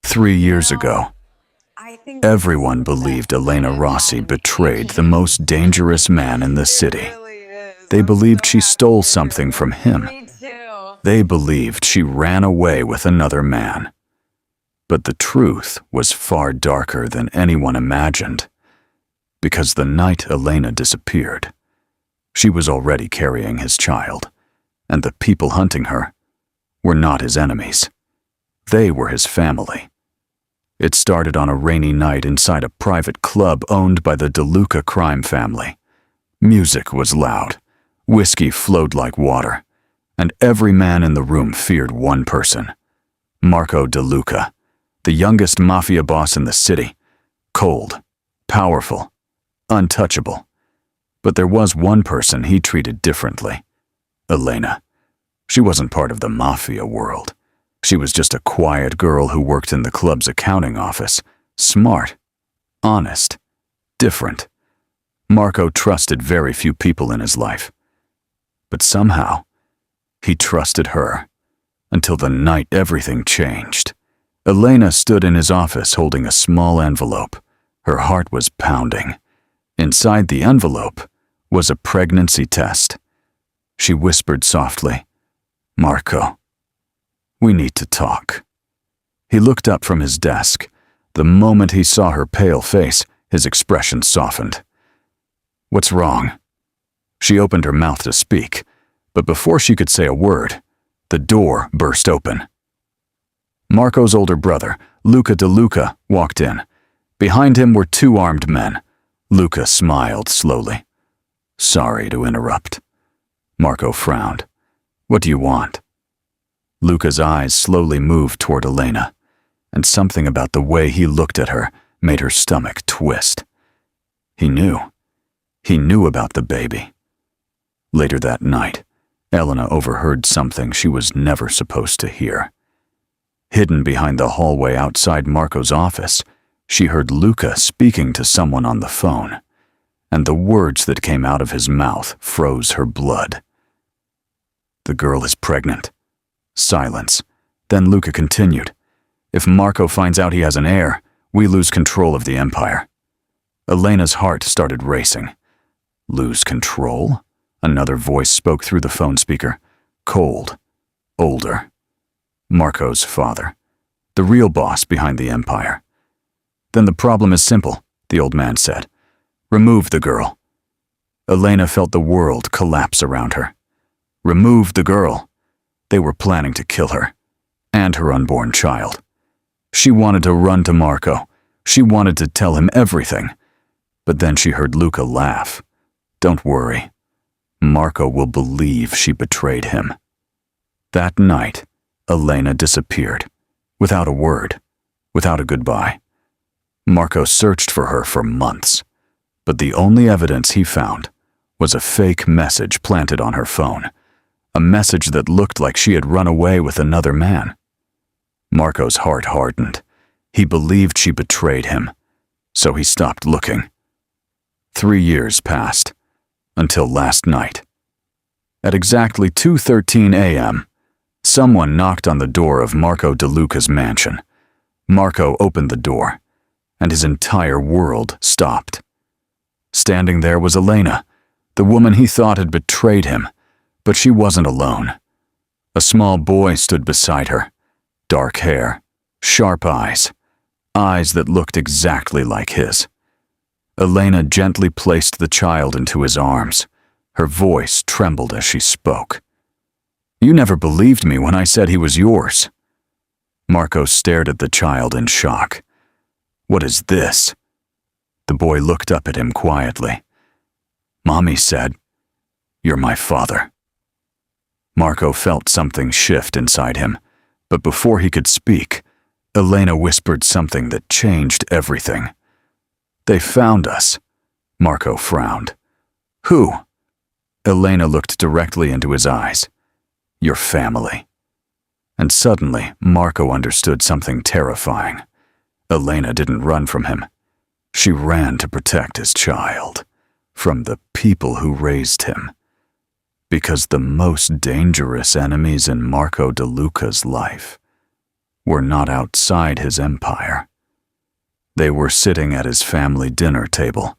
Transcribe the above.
3 years ago, everyone believed Elena Rossi betrayed the most dangerous man in the city. They believed she stole something from him. They believed she ran away with another man. But the truth was far darker than anyone imagined. Because the night Elena disappeared, she was already carrying his child, and the people hunting her were not his enemies. They were his family. It started on a rainy night inside a private club owned by the DeLuca crime family. Music was loud, whiskey flowed like water, and every man in the room feared one person, Marco DeLuca, the youngest Mafia boss in the city, cold, powerful, untouchable. But there was one person he treated differently, Elena. She wasn't part of the Mafia world. She was just a quiet girl who worked in the club's accounting office, smart, honest, different. Marco trusted very few people in his life. But somehow, he trusted her, until the night everything changed. Elena stood in his office holding a small envelope. Her heart was pounding. Inside the envelope was a pregnancy test. She whispered softly, "Marco, we need to talk." He looked up from his desk. The moment he saw her pale face, his expression softened. "What's wrong?" She opened her mouth to speak, but before she could say a word, the door burst open. Marco's older brother, Luca DeLuca, walked in. Behind him were two armed men. Luca smiled slowly. "Sorry to interrupt." Marco frowned. "What do you want?" Luca's eyes slowly moved toward Elena, and something about the way he looked at her made her stomach twist. He knew. He knew about the baby. Later that night, Elena overheard something she was never supposed to hear. Hidden behind the hallway outside Marco's office, she heard Luca speaking to someone on the phone, and the words that came out of his mouth froze her blood. "The girl is pregnant." Silence. Then Luca continued, "If Marco finds out he has an heir, we lose control of the empire." Elena's heart started racing. "Lose control?" Another voice spoke through the phone speaker, cold, older. Marco's father, the real boss behind the empire. "Then the problem is simple," the old man said. "Remove the girl." Elena felt the world collapse around her. Remove the girl. They were planning to kill her, and her unborn child. She wanted to run to Marco. She wanted to tell him everything. But then she heard Luca laugh. "Don't worry. Marco will believe she betrayed him." That night, Elena disappeared, without a word, without a goodbye. Marco searched for her for months, but the only evidence he found was a fake message planted on her phone, a message that looked like she had run away with another man. Marco's heart hardened. He believed she betrayed him, so he stopped looking. 3 years passed, until last night. At exactly 2:13 a.m., someone knocked on the door of Marco DeLuca's mansion. Marco opened the door, and his entire world stopped. Standing there was Elena, the woman he thought had betrayed him, but she wasn't alone. A small boy stood beside her, dark hair, sharp eyes that looked exactly like his. Elena gently placed the child into his arms. Her voice trembled as she spoke. "You never believed me when I said he was yours." Marco stared at the child in shock. "What is this?" The boy looked up at him quietly. "Mommy said, 'You're my father.'" Marco felt something shift inside him, but before he could speak, Elena whispered something that changed everything. "They found us." Marco frowned. "Who?" Elena looked directly into his eyes. "Your family." And suddenly, Marco understood something terrifying. Elena didn't run from him. She ran to protect his child from the people who raised him. Because the most dangerous enemies in Marco DeLuca's life were not outside his empire. They were sitting at his family dinner table,